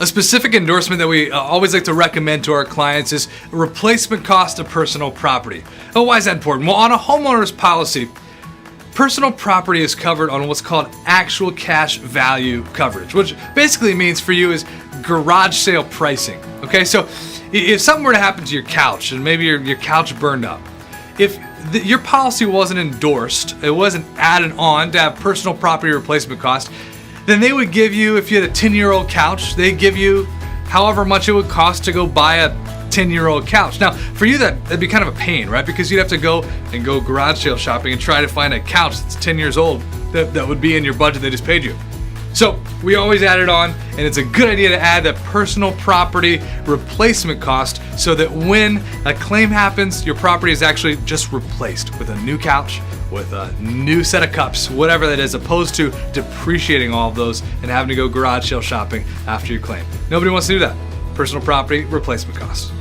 A specific endorsement that we always like to recommend to our clients is replacement cost of personal property. Oh, why is that important? Well, on a homeowner's policy, personal property is covered on what's called actual cash value coverage, which basically means for you is garage sale pricing. Okay, so if something were to happen to your couch and maybe your couch burned up, if your policy wasn't endorsed, it wasn't added on to have personal property replacement cost, then they would give you, if you had a 10-year-old couch, they'd give you however much it would cost to go buy a 10-year-old couch. Now, for you, that'd be kind of a pain, right? Because you'd have to go garage sale shopping and try to find a couch that's 10 years old that would be in your budget they just paid you. So we always add it on, and it's a good idea to add the personal property replacement cost so that when a claim happens, your property is actually just replaced with a new couch, with a new set of cups, whatever that is, opposed to depreciating all of those and having to go garage sale shopping after your claim. Nobody wants to do that. Personal property replacement cost.